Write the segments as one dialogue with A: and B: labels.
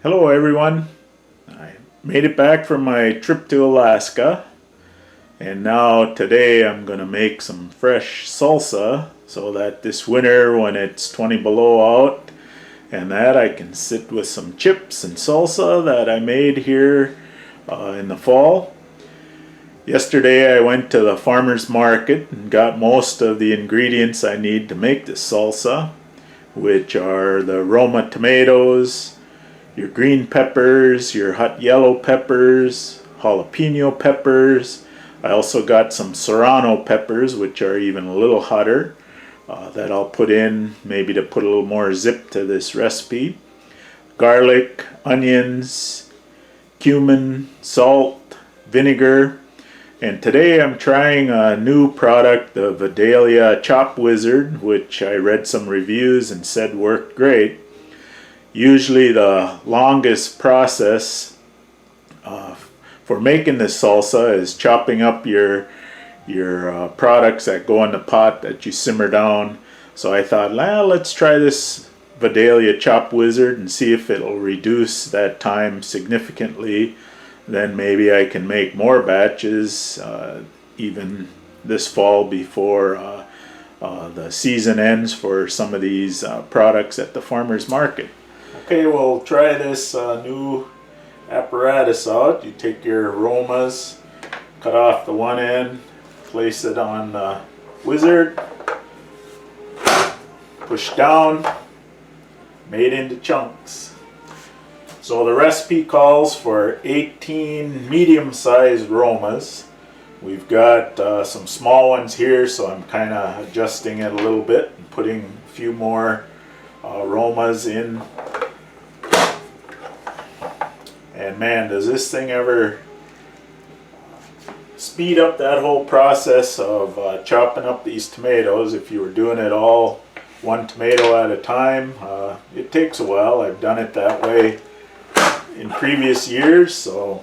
A: Hello everyone. I made it back from my trip to Alaska, and now today I'm gonna make some fresh salsa so that this winter when it's 20 below out and that I can sit with some chips and salsa that I made here in the fall. Yesterday I went to the farmer's market and got most of the ingredients I need to make this salsa, which are the Roma tomatoes, your green peppers, your hot yellow peppers, jalapeno peppers. I also got some serrano peppers, which are even a little hotter, that I'll put in maybe to put a little more zip to this recipe. Garlic, onions, cumin, salt, vinegar. And today I'm trying a new product, the Vidalia Chop Wizard, which I read some reviews and said worked great. Usually the longest process for making this salsa is chopping up your products that go in the pot that you simmer down. So I thought, well, let's try this Vidalia Chop Wizard and see if it'll reduce that time significantly. Then maybe I can make more batches even this fall before the season ends for some of these products at the farmer's market. Okay, we'll try this new apparatus out. You take your aromas, cut off the one end, place it on the wizard, push down, made into chunks. So the recipe calls for 18 medium-sized aromas. We've got some small ones here, so I'm kind of adjusting it a little bit and putting a few more aromas in. And man, does this thing ever speed up that whole process of chopping up these tomatoes. If you were doing it all one tomato at a time, it takes a while. I've done it that way in previous years, so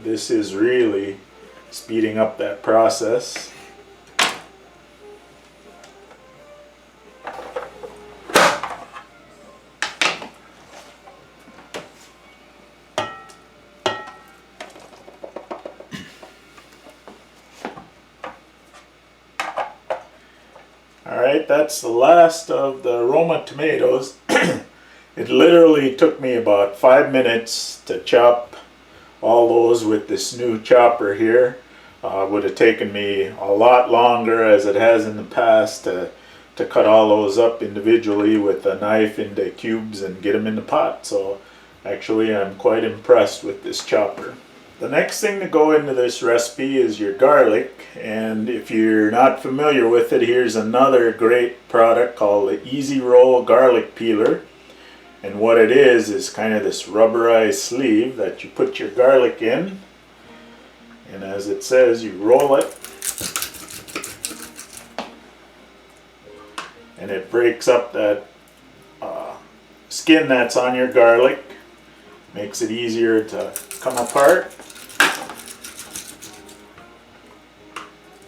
A: this is really speeding up that process. Alright, that's the last of the Roma tomatoes. It literally took me about 5 minutes to chop all those with this new chopper here. Would have taken me a lot longer, as it has in the past, to cut all those up individually with a knife into cubes and get them in the pot. So actually I'm quite impressed with this chopper. The next thing to go into this recipe is your garlic, and if you're not familiar with it, here's another great product called the Easy Roll Garlic Peeler. And what it is kind of this rubberized sleeve that you put your garlic in, and as it says, you roll it and it breaks up that skin that's on your garlic, makes it easier to come apart.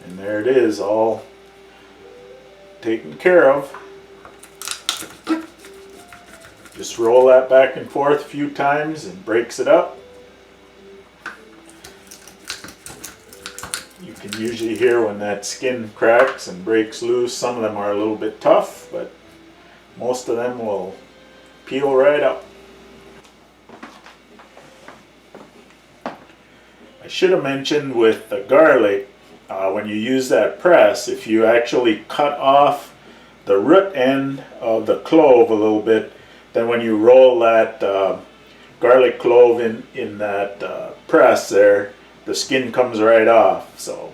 A: And there it is, all taken care of. Just roll that back and forth a few times and breaks it up. You can usually hear when that skin cracks and breaks loose. Some of them are a little bit tough, but most of them will peel right up. I should have mentioned with the garlic, when you use that press, if you actually cut off the root end of the clove a little bit, then when you roll that garlic clove in that press there, the skin comes right off. So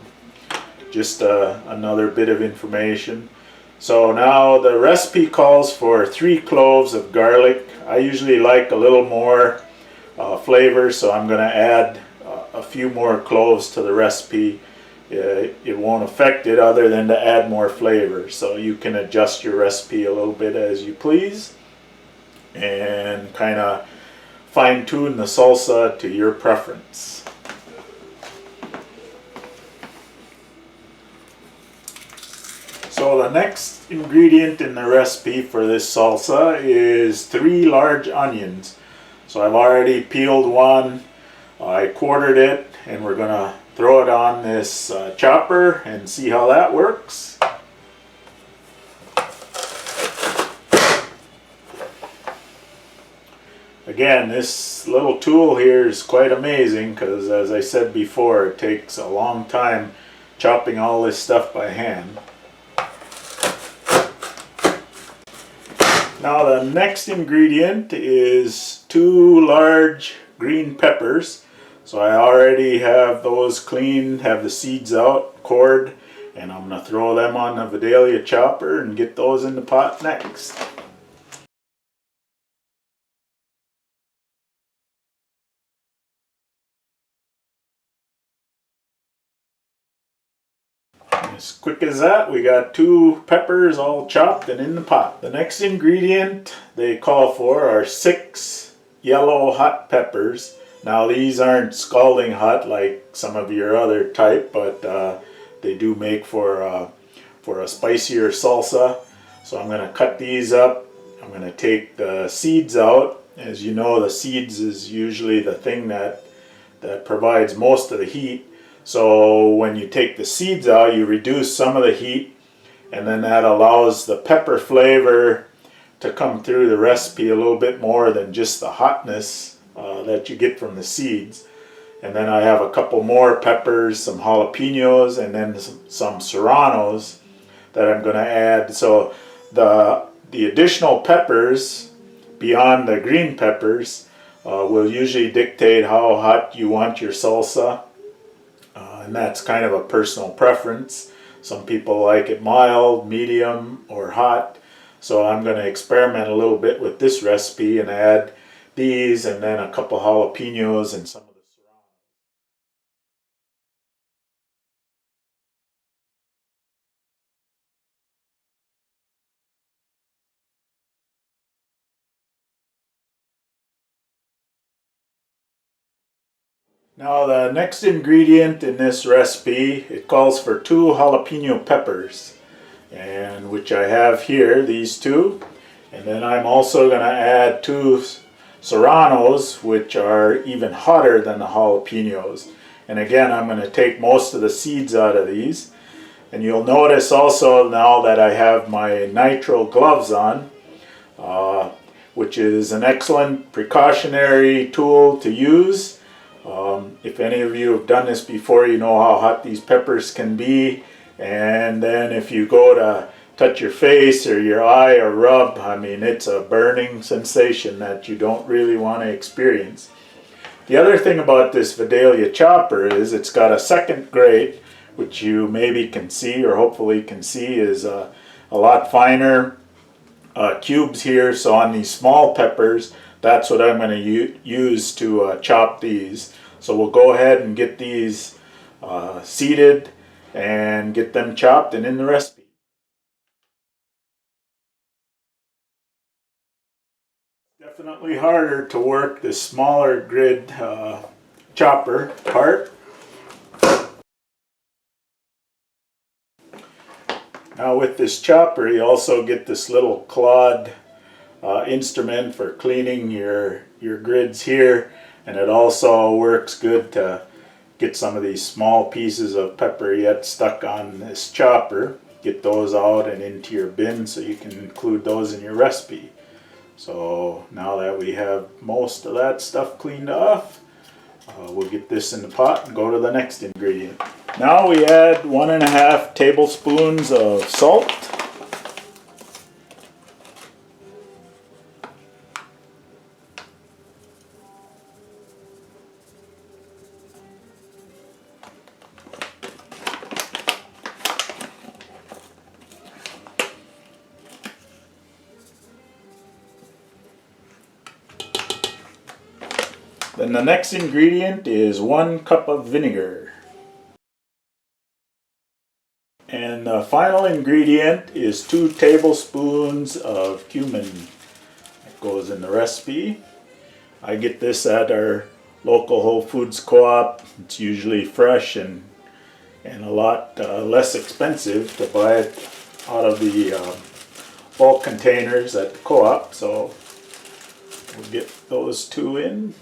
A: just another bit of information. So now the recipe calls for 3 cloves of garlic. I usually like a little more flavor, so I'm going to add a few more cloves to the recipe. It won't affect it other than to add more flavor. So you can adjust your recipe a little bit as you please and kind of fine-tune the salsa to your preference. So the next ingredient in the recipe for this salsa is 3 large onions. So I've already peeled one, I quartered it, and we're gonna throw it on this chopper and see how that works. Again, this little tool here is quite amazing because, as I said before, it takes a long time chopping all this stuff by hand. Now the next ingredient is 2 large green peppers. So I already have those cleaned, have the seeds out, cored, and I'm going to throw them on the Vidalia chopper and get those in the pot next. As quick as that, we got 2 peppers all chopped and in the pot. The next ingredient they call for are 6 yellow hot peppers. Now these aren't scalding hot like some of your other type, but they do make for a spicier salsa. So I'm going to cut these up. I'm going to take the seeds out. As you know, the seeds is usually the thing that provides most of the heat. So when you take the seeds out, you reduce some of the heat, and then that allows the pepper flavor to come through the recipe a little bit more than just the hotness that you get from the seeds. And then I have a couple more peppers, some jalapenos, and then some serranos that I'm going to add. So the additional peppers beyond the green peppers will usually dictate how hot you want your salsa. And that's kind of a personal preference. Some people like it mild, medium, or hot. So I'm going to experiment a little bit with this recipe and add these and then a couple jalapenos and some of the serrano. Now the next ingredient in this recipe, it calls for 2 jalapeno peppers, and which I have here, these 2. And then I'm also going to add 2 serranos, which are even hotter than the jalapenos. And again, I'm going to take most of the seeds out of these. And you'll notice also now that I have my nitrile gloves on, which is an excellent precautionary tool to use. If any of you have done this before, you know how hot these peppers can be. And then if you go to touch your face or your eye or rub, I mean, it's a burning sensation that you don't really want to experience. The other thing about this Vidalia chopper is it's got a second grate, which you maybe can see or hopefully can see is a lot finer cubes here. So on these small peppers, that's what I'm going to use to chop these. So we'll go ahead and get these seeded and get them chopped and in the recipe. Definitely harder to work the smaller grid chopper part. Now with this chopper, you also get this little clawed instrument for cleaning your grids here, and it also works good to get some of these small pieces of pepper yet stuck on this chopper. Get those out and into your bin so you can include those in your recipe. So now that we have most of that stuff cleaned off, we'll get this in the pot and go to the next ingredient. Now we add 1.5 tablespoons of salt. Then the next ingredient is 1 cup of vinegar. And the final ingredient is 2 tablespoons of cumin. That goes in the recipe. I get this at our local Whole Foods co-op. It's usually fresh and a lot less expensive to buy it out of the bulk containers at the co-op. So We'll get those two in.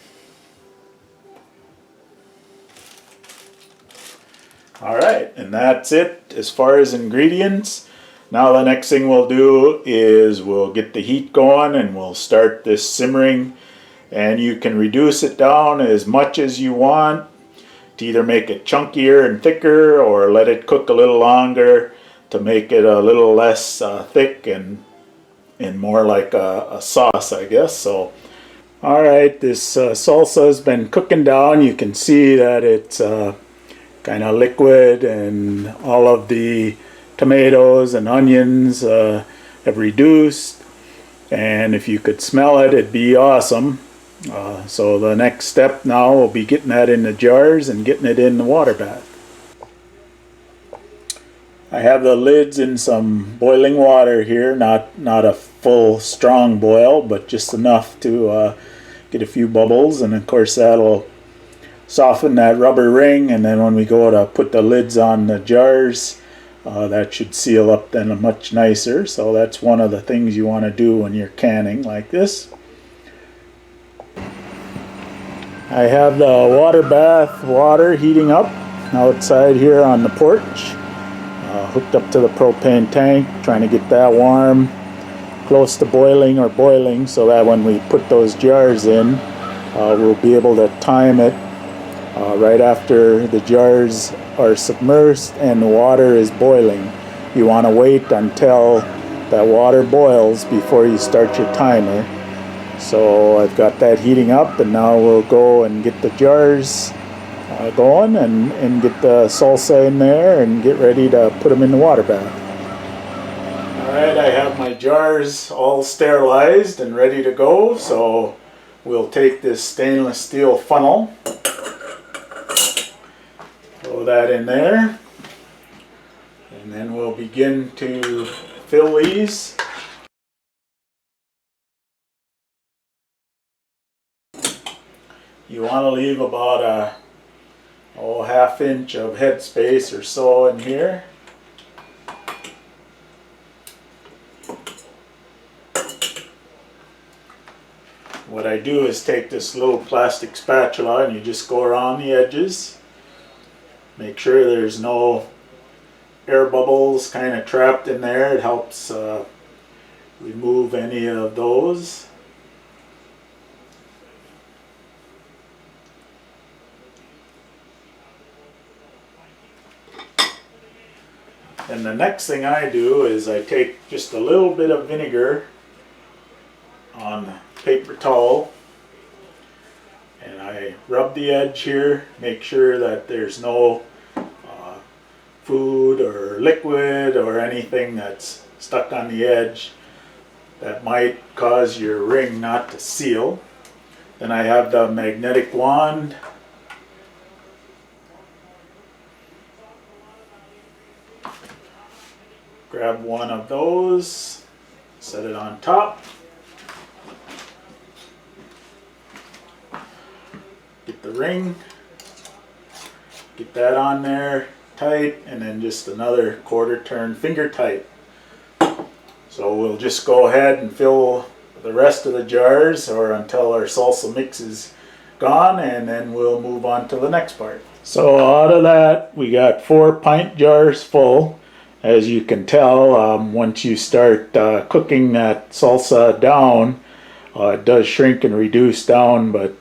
A: Alright, and that's it as far as ingredients. Now the next thing we'll do is we'll get the heat going and we'll start this simmering. And you can reduce it down as much as you want to either make it chunkier and thicker or let it cook a little longer to make it a little less thick and more like a sauce, I guess. So, alright, this salsa has been cooking down. You can see that it's kind of liquid and all of the tomatoes and onions have reduced. And if you could smell it, it'd be awesome. So the next step now will be getting that in the jars and getting it in the water bath. I have the lids in some boiling water here, not a full strong boil, but just enough to get a few bubbles, and of course that'll soften that rubber ring, and then when we go to put the lids on the jars, that should seal up then much nicer. So that's one of the things you want to do when you're canning like this. I have the water bath water heating up outside here on the porch, hooked up to the propane tank, trying to get that warm, close to boiling or boiling, so that when we put those jars in, we'll be able to time it right after the jars are submerged and the water is boiling. You want to wait until that water boils before you start your timer. So I've got that heating up, and now we'll go and get the jars going and get the salsa in there and get ready to put them in the water bath. Alright, I have my jars all sterilized and ready to go, so we'll take this stainless steel funnel, throw that in there, and then we'll begin to fill these. You want to leave about a half inch of head space or so in here. What I do is take this little plastic spatula and you just go around the edges. Make sure there's no air bubbles kind of trapped in there. It helps remove any of those. And the next thing I do is I take just a little bit of vinegar on a paper towel and I rub the edge here, make sure that there's no food or liquid or anything that's stuck on the edge that might cause your ring not to seal. Then I have the magnetic wand. Grab one of those, set it on top. Get the ring, get that on there tight, and then just another quarter turn finger tight. So we'll just go ahead and fill the rest of the jars or until our salsa mix is gone, and then we'll move on to the next part. So out of that we got 4 pint jars full. As you can tell, once you start cooking that salsa down, it does shrink and reduce down, but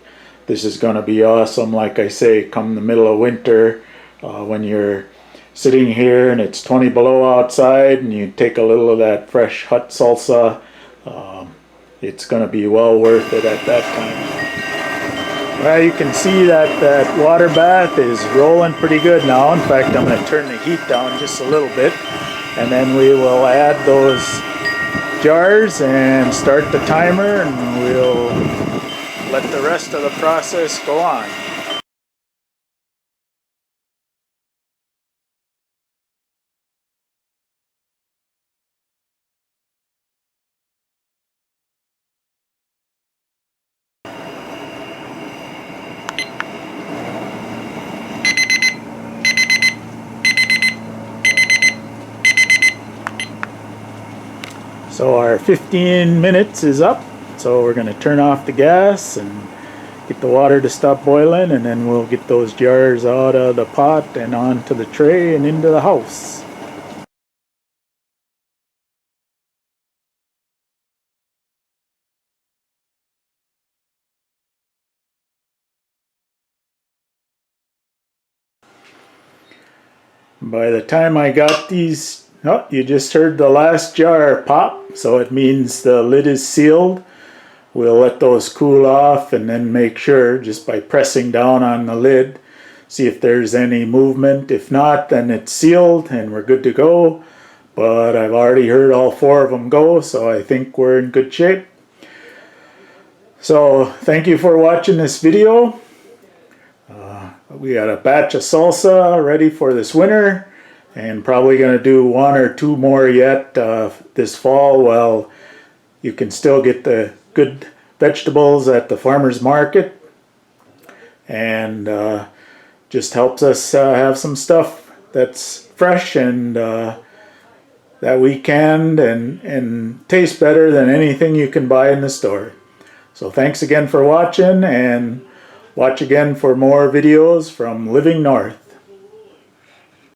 A: this is going to be awesome, like I say, come the middle of winter, when you're sitting here and it's 20 below outside and you take a little of that fresh hot salsa, it's going to be well worth it at that time. Well, you can see that that water bath is rolling pretty good now. In fact, I'm going to turn the heat down just a little bit, and then we will add those jars and start the timer, and we'll let the rest of the process go on. So our 15 minutes is up, So we're going to turn off the gas and get the water to stop boiling, and then we'll get those jars out of the pot and onto the tray and into the house. By the time I got these, oh, you just heard the last jar pop, so it means the lid is sealed. We'll let those cool off and then make sure just by pressing down on the lid, see if there's any movement. If not, then it's sealed and we're good to go. But I've already heard all 4 of them go, so I think we're in good shape. So thank you for watching this video. We got a batch of salsa ready for this winter, and probably going to do 1 or 2 more yet this fall while you can still get the good vegetables at the farmer's market, and just helps us have some stuff that's fresh and that we canned and tastes better than anything you can buy in the store. So thanks again for watching, and watch again for more videos from Living North.